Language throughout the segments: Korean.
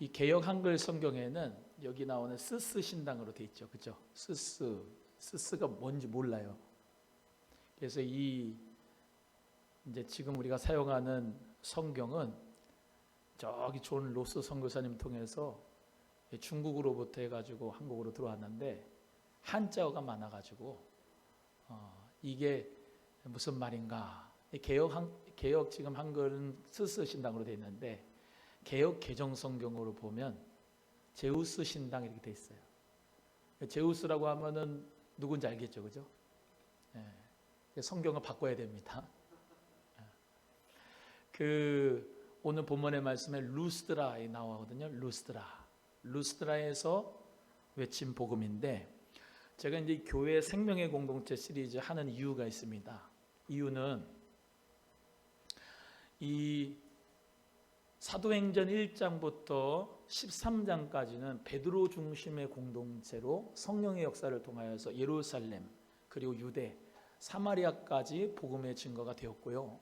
이 개역 한글 성경에는 여기 나오는 스스 신당으로 돼 있죠, 그죠? 스스가 뭔지 몰라요. 그래서 이제 지금 우리가 사용하는 성경은 저기 존 로스 선교사님 통해서 중국으로부터 해가지고 한국으로 들어왔는데 한자어가 많아가지고 이게 무슨 말인가? 개역 지금 한글은 스스 신당으로 돼 있는데 개역 개정 성경으로 보면 제우스 신당 이렇게 돼 있어요. 제우스라고 하면은 누군지 알겠죠, 그죠? 성경을 바꿔야 됩니다. 오늘 본문의 말씀에 루스드라에 나오거든요. 루스드라에서 외친 복음인데, 제가 이제 교회 생명의 공동체 시리즈 하는 이유가 있습니다. 이유는 이 사도행전 1장부터 13장까지는 베드로 중심의 공동체로 성령의 역사를 통하여서 예루살렘 그리고 유대, 사마리아까지 복음의 증거가 되었고요.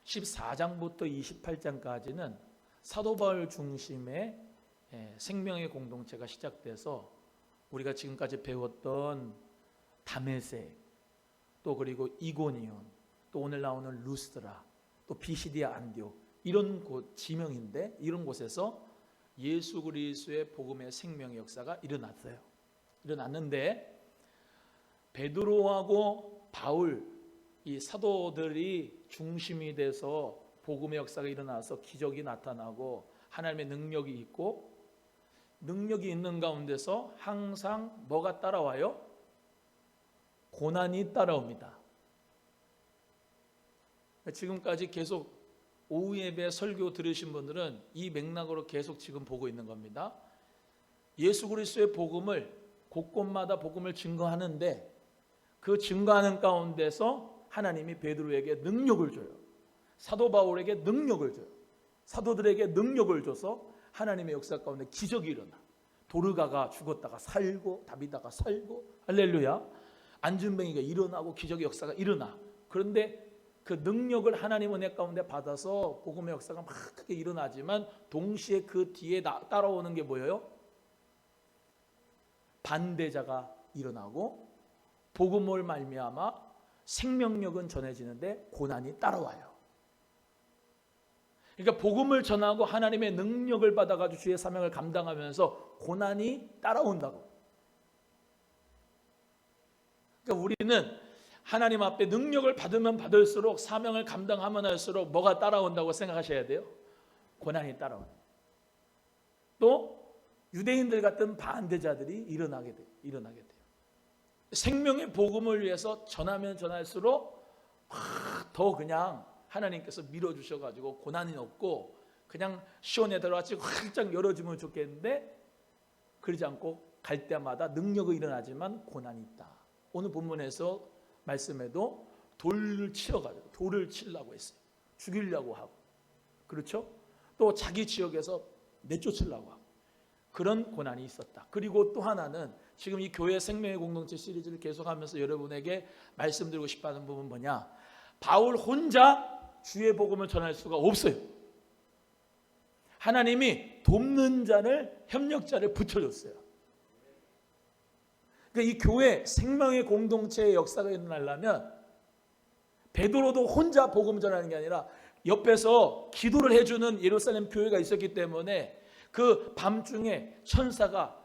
14장부터 28장까지는 사도 바울 중심의 생명의 공동체가 시작돼서 우리가 지금까지 배웠던 다메섹, 또 그리고 이고니온, 또 오늘 나오는 루스드라, 또 비시디아 안디옥, 이런 곳 지명인데 이런 곳에서 예수 그리스도의 복음의 생명의 역사가 일어났는데 베드로하고 바울 이 사도들이 중심이 돼서 복음의 역사가 일어나서 기적이 나타나고 하나님의 능력이 있고, 능력이 있는 가운데서 항상 뭐가 따라와요? 고난이 따라옵니다. 지금까지 계속 오후 예배 설교 들으신 분들은 이 맥락으로 계속 지금 보고 있는 겁니다. 예수 그리스도의 복음을 곳곳마다 복음을 증거하는데 그 증거하는 가운데서 하나님이 베드로에게 능력을 줘요. 사도 바울에게 능력을 줘요. 사도들에게 능력을 줘서 하나님의 역사 가운데 기적이 일어나. 도르가가 죽었다가 살고, 다비다가 살고, 할렐루야. 안진뱅이가 일어나고 기적의 역사가 일어나. 그런데 그 능력을 하나님 은혜 가운데 받아서 복음의 역사가 막 크게 일어나지만 동시에 그 뒤에 따라오는 게 뭐예요? 반대자가 일어나고 복음을 말미암아 생명력은 전해지는데 고난이 따라와요. 그러니까 복음을 전하고 하나님의 능력을 받아가지고 주의 사명을 감당하면서 고난이 따라온다고. 그러니까 우리는 하나님 앞에 능력을 받으면 받을수록 사명을 감당하면 할수록 뭐가 따라온다고 생각하셔야 돼요? 고난이 따라온다. 또 유대인들 같은 반대자들이 일어나게 돼요. 생명의 복음을 위해서 전하면 전할수록 더 그냥 하나님께서 밀어주셔가지고 고난이 없고 그냥 시온에 들어왔지 활짝 열어주면 좋겠는데 그러지 않고 갈 때마다 능력이 일어나지만 고난이 있다. 오늘 본문에서 말씀에도 돌을 치려고 했어요. 죽이려고 하고, 그렇죠? 또 자기 지역에서 내쫓으려고 하고 그런 고난이 있었다. 그리고 또 하나는 지금 이 교회 생명의 공동체 시리즈를 계속하면서 여러분에게 말씀드리고 싶어하는 부분은 뭐냐? 바울 혼자 주의 복음을 전할 수가 없어요. 하나님이 돕는 자를, 협력자를 붙여줬어요. 그러니까 이 교회 생명의 공동체의 역사가 일어나려면 베드로도 혼자 복음 전하는 게 아니라 옆에서 기도를 해주는 예루살렘 교회가 있었기 때문에 그 밤중에 천사가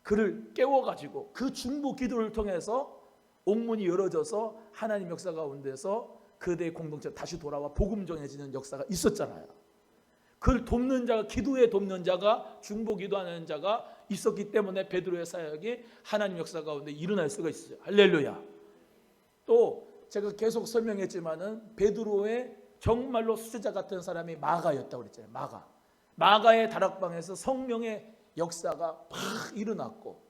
그를 깨워가지고 그 중보 기도를 통해서 옥문이 열어져서 하나님 역사 가운데서 그대의 공동체가 다시 돌아와 복음 전해지는 역사가 있었잖아요. 그를 돕는 자가, 기도에 돕는 자가, 중보 기도하는 자가 있었기 때문에 베드로의 사역이 하나님 역사 가운데 일어날 수가 있어요. 할렐루야. 또 제가 계속 설명했지만은 베드로의 정말로 수제자 같은 사람이 마가였다고 그랬잖아요. 마가의 다락방에서 성령의 역사가 팍 일어났고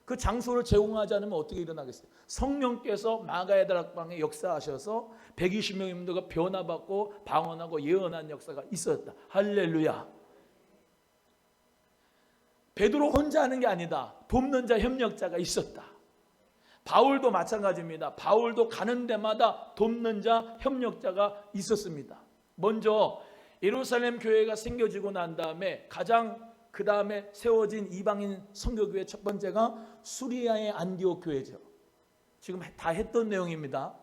그 장소를 제공하지 않으면 어떻게 일어나겠어요? 성령께서 마가의 다락방에 역사하셔서 120명의 인도가 변화받고 방언하고 예언한 역사가 있었다. 할렐루야. 베드로 혼자 하는 게 아니다. 돕는 자, 협력자가 있었다. 바울도 마찬가지입니다. 바울도 가는 데마다 돕는 자, 협력자가 있었습니다. 먼저 예루살렘 교회가 생겨지고 난 다음에 가장 그 다음에 세워진 이방인 선교교회 첫 번째가 수리아의 안디옥 교회죠. 지금 다 했던 내용입니다.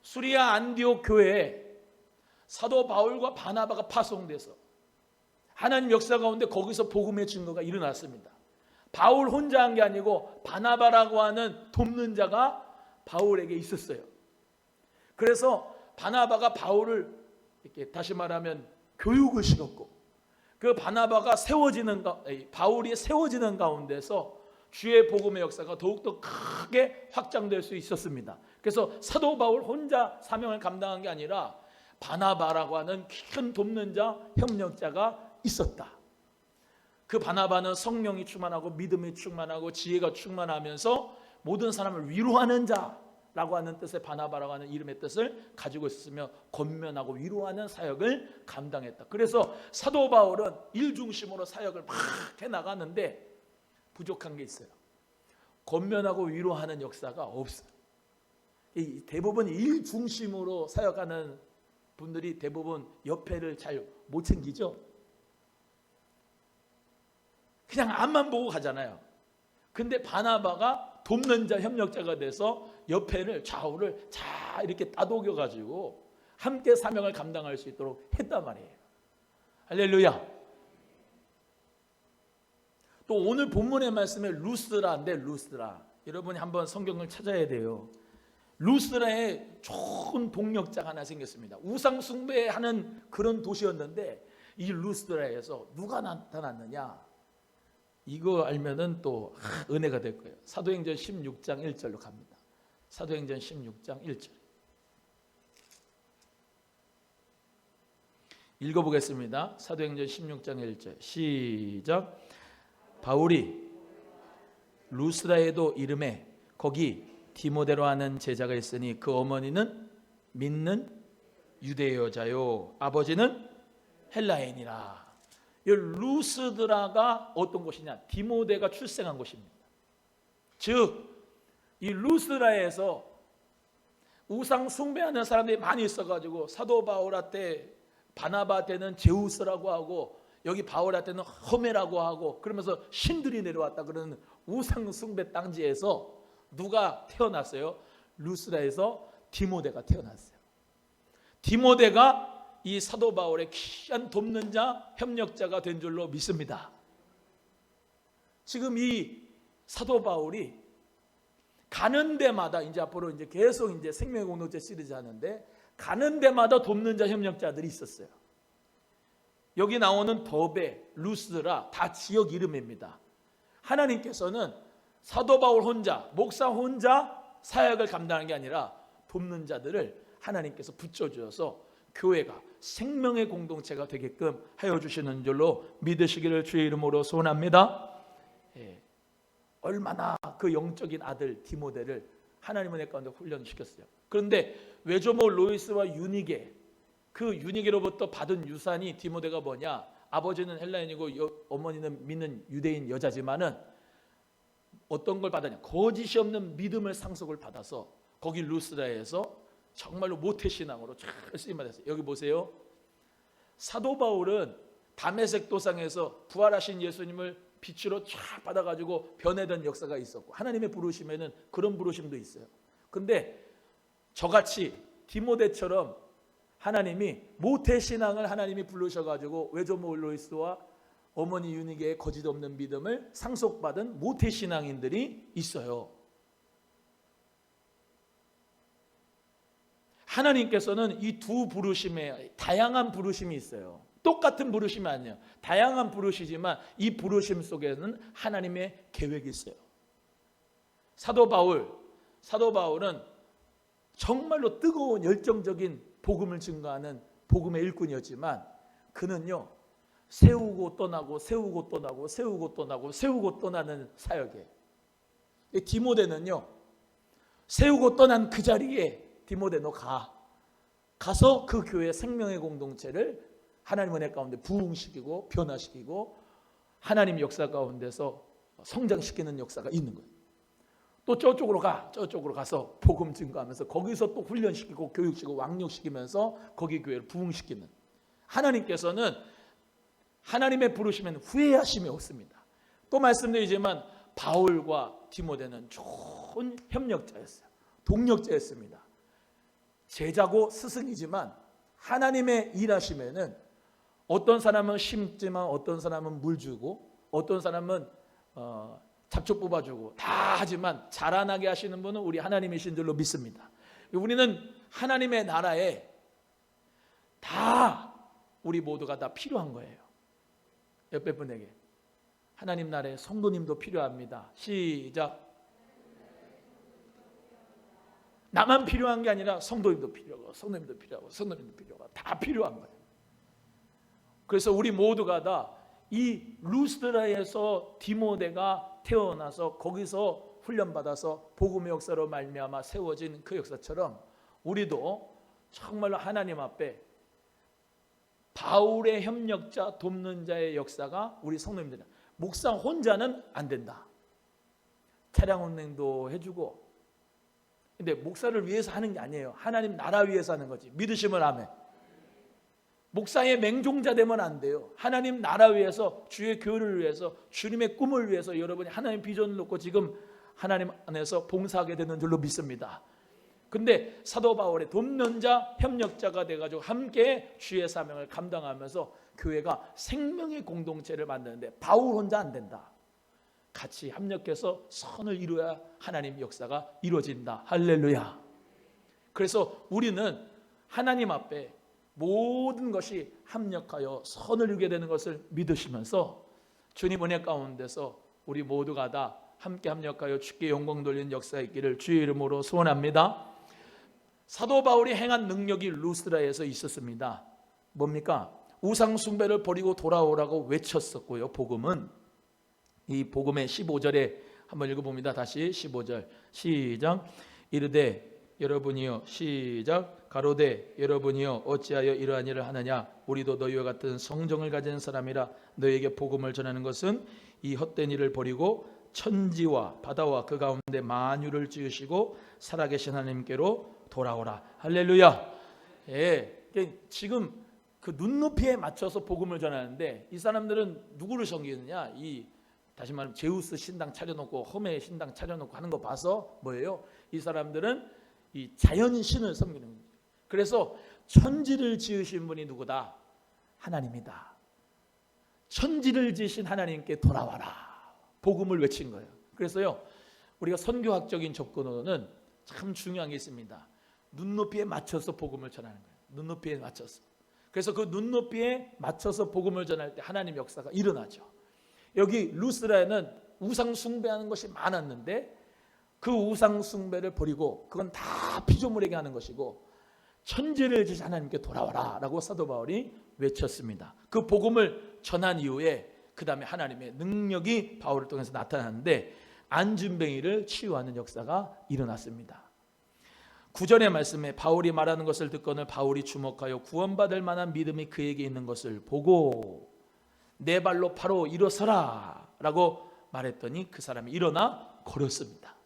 수리아 안디옥 교회에 사도 바울과 바나바가 파송돼서 하나님 역사 가운데 거기서 복음의 증거가 일어났습니다. 바울 혼자 한 게 아니고 바나바라고 하는 돕는 자가 바울에게 있었어요. 그래서 바나바가 바울을 이렇게 다시 말하면 교육을 시켰고, 그 바나바가 바울이 세워지는 가운데서 주의 복음의 역사가 더욱더 크게 확장될 수 있었습니다. 그래서 사도 바울 혼자 사명을 감당한 게 아니라 바나바라고 하는 큰 돕는 자, 협력자가 있었다. 그 바나바는 성령이 충만하고 믿음이 충만하고 지혜가 충만하면서 모든 사람을 위로하는 자라고 하는 뜻의 바나바라고 하는 이름의 뜻을 가지고 있었으며 권면하고 위로하는 사역을 감당했다. 그래서 사도 바울은 일 중심으로 사역을 막 해나가는데 부족한 게 있어요. 권면하고 위로하는 역사가 없어요. 대부분 일 중심으로 사역하는 분들이 대부분 옆에를 잘 못 챙기죠. 그냥 앞만 보고 가잖아요. 근데 바나바가 돕는 자, 협력자가 돼서 옆에를 좌우를 잘 이렇게 따독여 가지고 함께 사명을 감당할 수 있도록 했단 말이에요. 할렐루야. 또 오늘 본문의 말씀에 루스라인데, 루스라, 여러분이 한번 성경을 찾아야 돼요. 루스라에 좋은 동력자가 하나 생겼습니다. 우상 숭배하는 그런 도시였는데 이 루스라에서 누가 나타났느냐, 이거 알면은 또 은혜가 될 거예요. 사도행전 16장 1절로 갑니다. 사도행전 16장 1절 읽어보겠습니다. 사도행전 16장 1절 시작. 바울이 루스라에도 이름에 거기 디모데로 하는 제자가 있으니 그 어머니는 믿는 유대 여자요 아버지는 헬라인이라. 이 루스드라가 어떤 곳이냐? 디모데가 출생한 곳입니다. 즉 이 루스드라에서 우상 숭배하는 사람들이 많이 있어가지고 사도 바울한테 바나바한테는 제우스라고 하고 여기 바울한테는 허메라고 하고 그러면서 신들이 내려왔다 그러는 우상 숭배 땅지에서 누가 태어났어요? 루스드라에서 디모데가 태어났어요. 디모데가 이 사도 바울의 귀한 돕는 자, 협력자가 된 줄로 믿습니다. 지금 이 사도 바울이 가는 데마다 이제 앞으로 이제 계속 이제 생명의 공동체 시리즈 하는데 가는 데마다 돕는 자, 협력자들이 있었어요. 여기 나오는 더베, 루스드라 다 지역 이름입니다. 하나님께서는 사도 바울 혼자, 목사 혼자 사역을 감당하는 게 아니라 돕는 자들을 하나님께서 붙여주어서 교회가 생명의 공동체가 되게끔 하여 주시는 줄로 믿으시기를 주의 이름으로 소원합니다. 얼마나 그 영적인 아들 디모데를 하나님의 은혜 가운데 훈련시켰어요. 그런데 외조모 로이스와 유니게, 그 유니게로부터 받은 유산이 디모데가 뭐냐? 아버지는 헬라인이고 어머니는 믿는 유대인 여자지만은 어떤 걸 받았냐? 거짓이 없는 믿음을 상속을 받아서 거기 루스드라에서 정말로 모태신앙으로 잘 쓰임받았어요. 여기 보세요. 사도 바울은 다메섹 도상에서 부활하신 예수님을 빛으로 쫙 받아가지고 변해던 역사가 있었고 하나님의 부르심에는 그런 부르심도 있어요. 근데 저같이 디모데처럼 하나님이 모태신앙을 하나님이 부르셔가지고 외조모 로이스와 어머니 유니게의 거짓 없는 믿음을 상속받은 모태신앙인들이 있어요. 하나님께서는 이 두 부르심에 다양한 부르심이 있어요. 똑같은 부르심이 아니에요. 다양한 부르시지만 이 부르심 속에는 하나님의 계획이 있어요. 사도 바울은 정말로 뜨거운 열정적인 복음을 증거하는 복음의 일꾼이었지만 그는요 세우고 떠나고 세우고 떠나고 세우고 떠나고 세우고 떠나는 사역에, 디모데는요 세우고 떠난 그 자리에 디모데 너 가서 그 교회 생명의 공동체를 하나님 은혜 가운데 부흥시키고 변화시키고 하나님 역사 가운데서 성장시키는 역사가 있는 거예요. 또 저쪽으로 가서 복음 증거하면서 거기서 또 훈련시키고 교육시키고 왕력시키면서 거기 교회를 부흥시키는 하나님께서는 하나님의 부르시면 후회하심이 없습니다. 또 말씀드리지만 바울과 디모데는 좋은 협력자였어요. 동력자였습니다. 제자고 스승이지만 하나님의 일하심에는 어떤 사람은 심지만 어떤 사람은 물 주고 어떤 사람은 잡초 뽑아주고 다 하지만 자라나게 하시는 분은 우리 하나님이신 줄로 믿습니다. 우리는 하나님의 나라에 다 우리 모두가 다 필요한 거예요. 옆에 분에게 하나님 나라에 성도님도 필요합니다. 시작. 나만 필요한 게 아니라 성도님도 필요하고 성도님도 필요하고 성도님도 필요하고 다 필요한 거예요. 그래서 우리 모두가 다 이 루스드라에서 디모데가 태어나서 거기서 훈련받아서 복음의 역사로 말미암아 세워진 그 역사처럼 우리도 정말로 하나님 앞에 바울의 협력자 돕는 자의 역사가 우리 성도님들, 목사 혼자는 안 된다. 차량 운행도 해주고, 근데 목사를 위해서 하는 게 아니에요. 하나님 나라 위해서 하는 거지. 믿으시면 아멘. 목사의 맹종자 되면 안 돼요. 하나님 나라 위해서, 주의 교회를 위해서, 주님의 꿈을 위해서 여러분이 하나님 비전을 놓고 지금 하나님 안에서 봉사하게 되는 줄로 믿습니다. 근데 사도 바울의 돕는 자, 협력자가 돼가지고 함께 주의 사명을 감당하면서 교회가 생명의 공동체를 만드는데 바울 혼자 안 된다. 같이 협력해서 선을 이루어야 하나님 역사가 이루어진다. 할렐루야. 그래서 우리는 하나님 앞에 모든 것이 합력하여 선을 이루게 되는 것을 믿으시면서 주님 은혜 가운데서 우리 모두가 다 함께 합력하여 주께 영광 돌리는 역사가 있기를 주의 이름으로 소원합니다. 사도 바울이 행한 능력이 루스드라에서 있었습니다. 뭡니까? 우상 숭배를 버리고 돌아오라고 외쳤었고요. 복음은 이 복음의 15절에 한번 읽어봅니다. 다시 15절 시작. 이르되 여러분이여 시작. 가로되 여러분이여 어찌하여 이러한 일을 하느냐. 우리도 너희와 같은 성정을 가진 사람이라. 너희에게 복음을 전하는 것은 이 헛된 일을 버리고 천지와 바다와 그 가운데 만유를 지으시고 살아계신 하나님께로 돌아오라. 할렐루야. 예, 지금 그 눈높이에 맞춰서 복음을 전하는데 이 사람들은 누구를 섬기느냐? 다시 말하면 제우스 신당 차려놓고 험의 신당 차려놓고 하는 거 봐서 뭐예요? 이 사람들은 이 자연신을 섬기는 거예요. 그래서 천지를 지으신 분이 누구다? 하나님이다. 천지를 지으신 하나님께 돌아와라. 복음을 외친 거예요. 그래서요, 우리가 선교학적인 접근으로는 참 중요한 게 있습니다. 눈높이에 맞춰서 복음을 전하는 거예요. 눈높이에 맞춰서. 그래서 그 눈높이에 맞춰서 복음을 전할 때 하나님 역사가 일어나죠. 여기 루스드라에는 우상 숭배하는 것이 많았는데 그 우상 숭배를 버리고 그건 다 피조물에게 하는 것이고 천지를 지신 하나님께 돌아와라 라고 사도 바울이 외쳤습니다. 그 복음을 전한 이후에 그 다음에 하나님의 능력이 바울을 통해서 나타났는데 안진뱅이를 치유하는 역사가 일어났습니다. 9절의 말씀에 바울이 말하는 것을 듣고는 바울이 주목하여 구원받을 만한 믿음이 그에게 있는 것을 보고 내 발로 바로 일어서라 라고 말했더니 그 사람이 일어나 걸었습니다.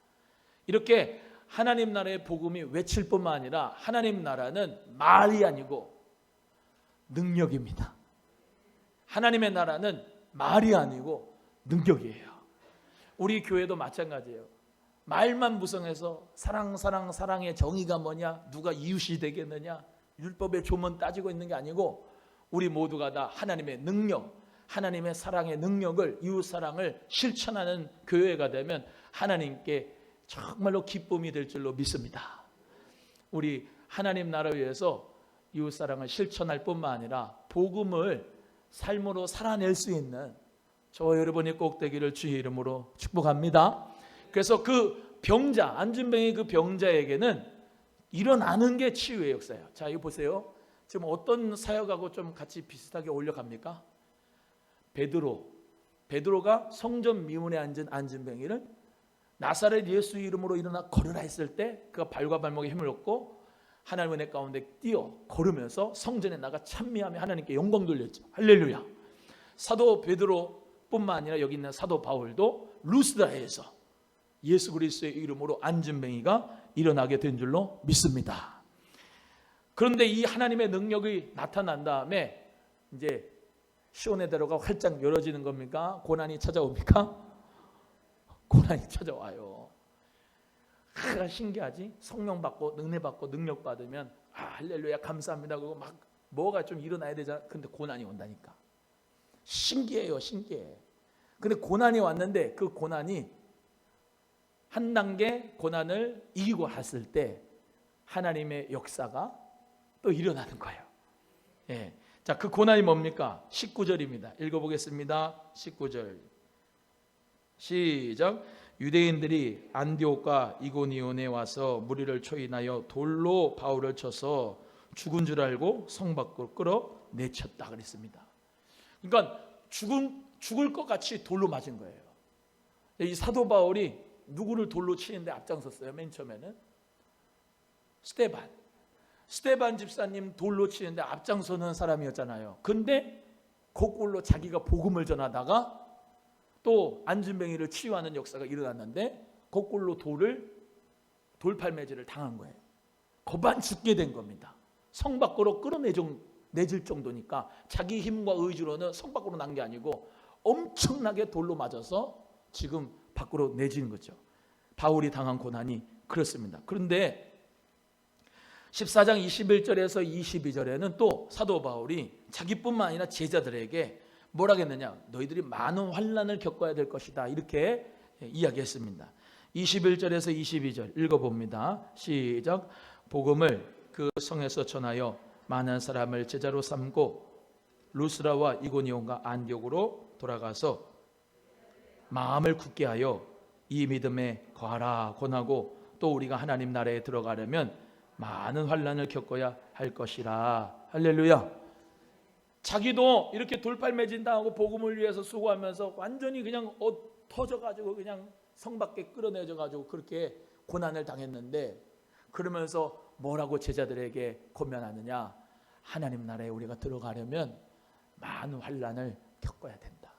이렇게 하나님 나라의 복음이 외칠 뿐만 아니라 하나님 나라는 말이 아니고 능력입니다. 하나님의 나라는 말이 아니고 능력이에요. 우리 교회도 마찬가지예요. 말만 무성해서 사랑의 정의가 뭐냐, 누가 이웃이 되겠느냐, 율법의 조문 따지고 있는 게 아니고 우리 모두가 다 하나님의 능력, 하나님의 사랑의 능력을, 이웃 사랑을 실천하는 교회가 되면 하나님께 정말로 기쁨이 될 줄로 믿습니다. 우리 하나님 나라 위해서 이웃 사랑을 실천할 뿐만 아니라 복음을 삶으로 살아낼 수 있는 저 여러분이 꼭 되기를 주의 이름으로 축복합니다. 그래서 그 병자, 안진뱅이 그 병자에게는 일어나는 게 치유의 역사예요. 자, 이거 보세요. 지금 어떤 사역하고 좀 같이 비슷하게 올려갑니까? 베드로가 성전 미문에 앉은 안진뱅이를 나사렛 예수 이름으로 일어나 걸으라 했을 때 그가 발과 발목에 힘을 얻고 하나님의 은혜 가운데 뛰어 걸으면서 성전에 나가 찬미하며 하나님께 영광 돌렸죠. 할렐루야. 사도 베드로뿐만 아니라 여기 있는 사도 바울도 루스드라에서 예수 그리스도의 이름으로 안진뱅이가 일어나게 된 줄로 믿습니다. 그런데 이 하나님의 능력이 나타난 다음에 이제 시온의 대로가 활짝 열어지는 겁니까? 고난이 찾아옵니까? 고난이 찾아와요. 신기하지? 성령 받고 은혜 받고 능력 받으면 할렐루야 감사합니다. 그리고 막 뭐가 좀 일어나야 되잖아. 근데 고난이 온다니까. 신기해요, 신기해. 근데 고난이 왔는데 그 고난이 한 단계 고난을 이기고 갔을 때 하나님의 역사가 또 일어나는 거예요. 예. 자, 그 고난이 뭡니까? 19절입니다. 읽어보겠습니다. 19절 시작. 유대인들이 안디옥과 이고니온에 와서 무리를 초인하여 돌로 바울을 쳐서 죽은 줄 알고 성 밖으로 끌어내쳤다 그랬습니다. 그러니까 죽을 것 같이 돌로 맞은 거예요. 이 사도 바울이 누구를 돌로 치는데 앞장섰어요? 맨 처음에는 스데반 집사님 돌로 치는데 앞장서는 사람이었잖아요. 근데 거꾸로 자기가 복음을 전하다가 또 안진뱅이를 치유하는 역사가 일어났는데 거꾸로 돌팔매질을 당한 거예요. 거반 죽게 된 겁니다. 성 밖으로 끌어내질 정도니까 자기 힘과 의지로는 성 밖으로 난 게 아니고 엄청나게 돌로 맞아서 지금 밖으로 내지는 거죠. 바울이 당한 고난이 그렇습니다. 그런데 14장 21절에서 22절에는 또 사도 바울이 자기뿐만 아니라 제자들에게 뭐라 했느냐? 너희들이 많은 환난을 겪어야 될 것이다. 이렇게 이야기했습니다. 21절에서 22절 읽어봅니다. 시작. 복음을 그 성에서 전하여 많은 사람을 제자로 삼고 루스라와 이고니온과 안디옥으로 돌아가서 마음을 굳게 하여 이 믿음에 거하라 권하고 또 우리가 하나님 나라에 들어가려면 많은 환난을 겪어야 할 것이라. 할렐루야. 자기도 이렇게 돌팔매진 당하고 복음을 위해서 수고하면서 완전히 그냥 터져가지고 그냥 성 밖에 끌어내져가지고 그렇게 고난을 당했는데 그러면서 뭐라고 제자들에게 권면하느냐? 하나님 나라에 우리가 들어가려면 많은 환난을 겪어야 된다.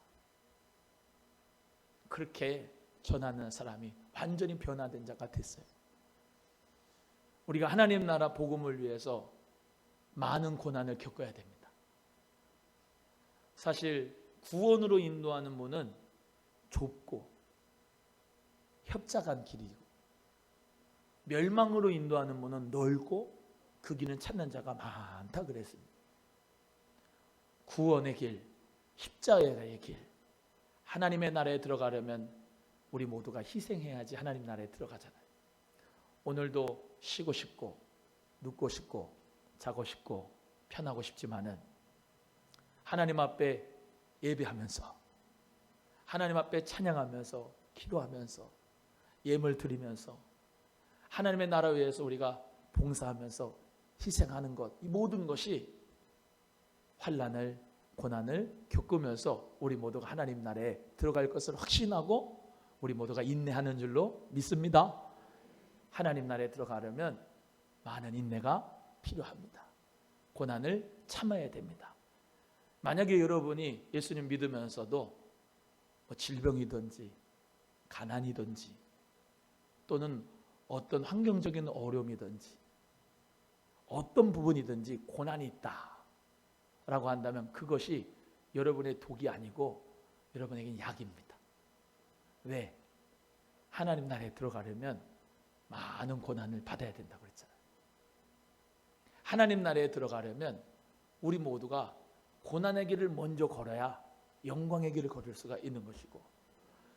그렇게 전하는 사람이 완전히 변화된 자가 됐어요. 우리가 하나님 나라 복음을 위해서 많은 고난을 겪어야 됩니다. 사실 구원으로 인도하는 문은 좁고 협착한 길이고 멸망으로 인도하는 문은 넓고 그 길은 찾는 자가 많다 그랬습니다. 구원의 길, 십자가의 길, 하나님의 나라에 들어가려면 우리 모두가 희생해야지 하나님 나라에 들어가잖아요. 오늘도 쉬고 싶고 눕고 싶고 자고 싶고 편하고 싶지만은 하나님 앞에 예배하면서 하나님 앞에 찬양하면서 기도하면서 예물 드리면서 하나님의 나라 위해서 우리가 봉사하면서 희생하는 것, 이 모든 것이 환난을 고난을 겪으면서 우리 모두가 하나님 나라에 들어갈 것을 확신하고 우리 모두가 인내하는 줄로 믿습니다. 하나님 나라에 들어가려면 많은 인내가 필요합니다. 고난을 참아야 됩니다. 만약에 여러분이 예수님 믿으면서도 질병이든지 가난이든지 또는 어떤 환경적인 어려움이든지 어떤 부분이든지 고난이 있다라고 한다면 그것이 여러분의 독이 아니고 여러분에게는 약입니다. 왜? 하나님 나라에 들어가려면 많은 고난을 받아야 된다고 그랬잖아요. 하나님 나라에 들어가려면 우리 모두가 고난의 길을 먼저 걸어야 영광의 길을 걸을 수가 있는 것이고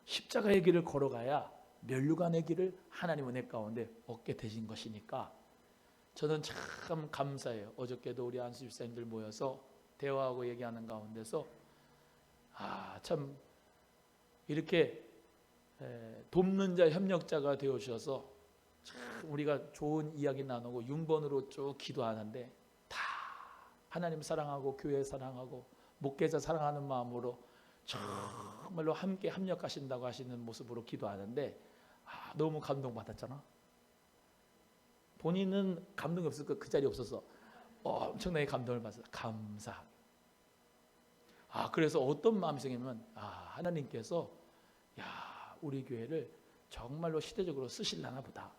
십자가의 길을 걸어가야 면류관의 길을 하나님 은혜 가운데 얻게 되신 것이니까 저는 참 감사해요. 어저께도 우리 안수 집사님들 모여서 대화하고 얘기하는 가운데서 참 이렇게 돕는 자 협력자가 되어주셔서 참 우리가 좋은 이야기 나누고 윤번으로 쭉 기도하는데 다 하나님 사랑하고 교회 사랑하고 목회자 사랑하는 마음으로 정말로 함께 협력하신다고 하시는 모습으로 기도하는데 너무 감동받았잖아. 본인은 감동이 없을 거 그 자리에 없어서 엄청나게 감동을 받았어. 감사. 그래서 어떤 마음이 생기면 하나님께서 우리 교회를 정말로 시대적으로 쓰실라나 보다.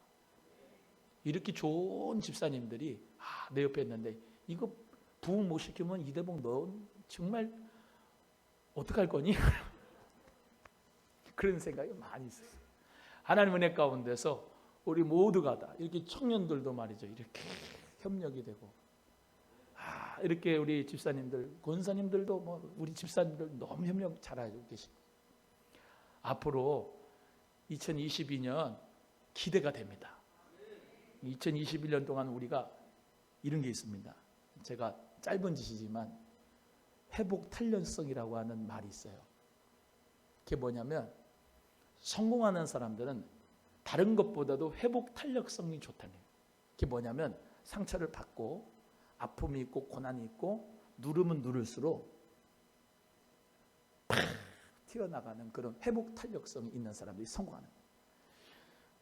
이렇게 좋은 집사님들이 내 옆에 있는데 이거 부흥 못 시키면 이대복 너 정말 어떡할 거니? 그런 생각이 많이 있었어요. 하나님 은혜 가운데서 우리 모두가 다 이렇게 청년들도 말이죠, 이렇게 협력이 되고, 이렇게 우리 집사님들, 권사님들도 뭐 우리 집사님들 너무 협력 잘하고 계시고, 앞으로 2022년 기대가 됩니다. 2021년 동안 우리가 이런 게 있습니다. 제가 짧은 짓이지만 회복 탄력성이라고 하는 말이 있어요. 그게 뭐냐면 성공하는 사람들은 다른 것보다도 회복 탄력성이 좋다는 거예요. 그게 뭐냐면 상처를 받고 아픔이 있고 고난이 있고 누르면 누를수록 팍 튀어나가는 그런 회복 탄력성이 있는 사람들이 성공하는 거예요.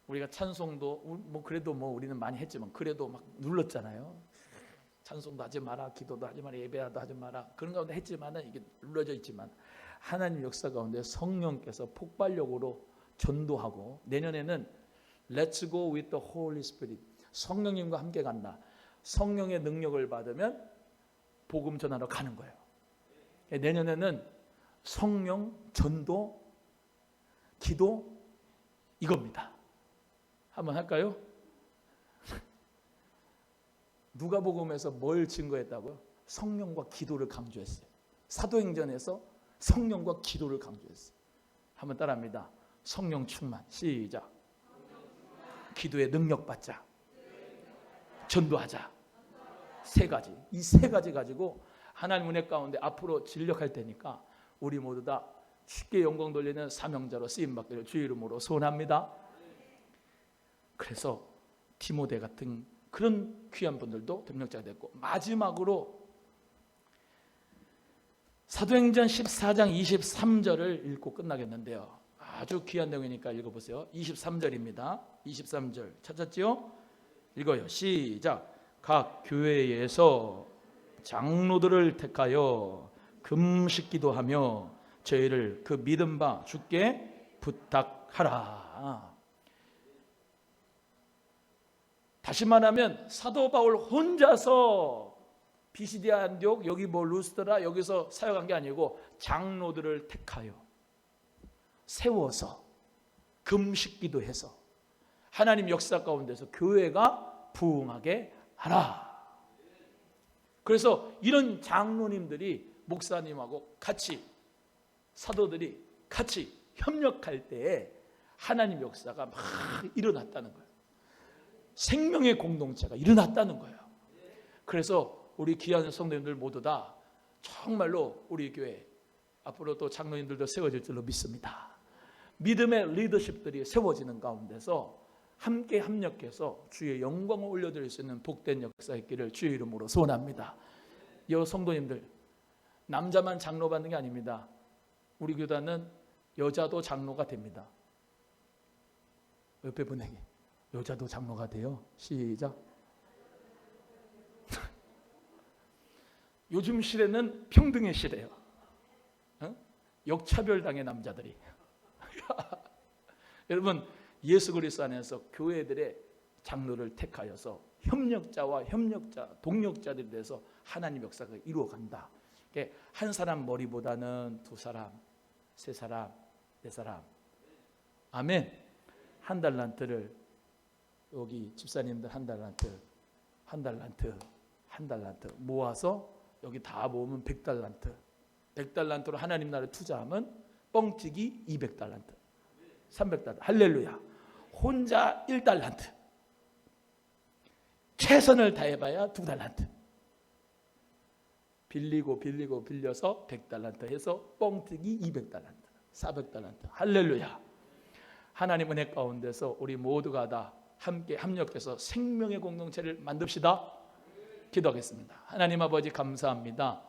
우리가 찬송도 뭐 그래도 뭐 우리는 많이 했지만 그래도 막 눌렀잖아요. 찬송도 하지 마라, 기도도 하지 마라, 예배도 하지 마라, 그런 가운데 했지만은 이게 눌러져 있지만 하나님 역사 가운데 성령께서 폭발력으로 전도하고, 내년에는 Let's go with the Holy Spirit, 성령님과 함께 간다. 성령의 능력을 받으면 복음 전하러 가는 거예요. 내년에는 성령, 전도, 기도 이겁니다. 한번 할까요? 누가복음에서 뭘 증거했다고요? 성령과 기도를 강조했어요. 사도행전에서 성령과 기도를 강조했어요. 한번 따라합니다. 성령 충만. 시작. 기도의 능력 받자. 전도하자. 세 가지. 이 세 가지 가지고 하나님 은혜 가운데 앞으로 진력할 테니까 우리 모두 다 쉽게 영광 돌리는 사명자로 쓰임받기를 주의 이름으로 소원합니다. 그래서 디모데 같은 그런 귀한 분들도 동력자가 됐고, 마지막으로 사도행전 14장 23절을 읽고 끝나겠는데요. 아주 귀한 내용이니까 읽어보세요. 23절입니다. 23절 찾았지요? 읽어요. 시작. 각 교회에서 장로들을 택하여 금식기도 하며 저희를 그 믿은 바 주께 부탁하라. 다시 말하면 사도 바울 혼자서 비시디아 안디옥, 여기 뭐 루스드라 여기서 사역한 게 아니고 장로들을 택하여 세워서 금식기도 해서 하나님 역사 가운데서 교회가 부흥하게 하라. 그래서 이런 장로님들이 목사님하고 같이, 사도들이 같이 협력할 때에 하나님 역사가 막 일어났다는 거예요. 생명의 공동체가 일어났다는 거예요. 그래서 우리 귀한 성도님들 모두 다 정말로 우리 교회 앞으로 또 장로님들도 세워질 줄로 믿습니다. 믿음의 리더십들이 세워지는 가운데서 함께 협력해서 주의 영광을 올려드릴 수 있는 복된 역사 있기를 주의 이름으로 소원합니다. 여 성도님들, 남자만 장로 받는 게 아닙니다. 우리 교단은 여자도 장로가 됩니다. 옆에 분에게 여자도 장로가 돼요. 시작. 요즘 시대는 평등의 시대예요. 역차별당의 남자들이. 여러분, 예수 그리스도 안에서 교회들의 장로를 택하여서 협력자와 협력자, 동력자들에 대해서 하나님 역사가 이루어간다. 한 사람 머리보다는 두 사람, 세 사람, 네 사람. 아멘. 한 달란트를 여기 집사님들 한 달란트 모아서 여기 다 모으면 100달란트. 100달란트로 하나님 나라에 투자하면 뻥튀기 200달란트. 300달란트. 할렐루야. 혼자 1달란트. 최선을 다해봐야 2달란트. 빌려서 100달란트 해서 뻥튀기 200달란트. 400달란트. 할렐루야. 하나님 은혜 가운데서 우리 모두가 다 함께 협력해서 생명의 공동체를 만듭시다. 기도하겠습니다. 하나님 아버지 감사합니다.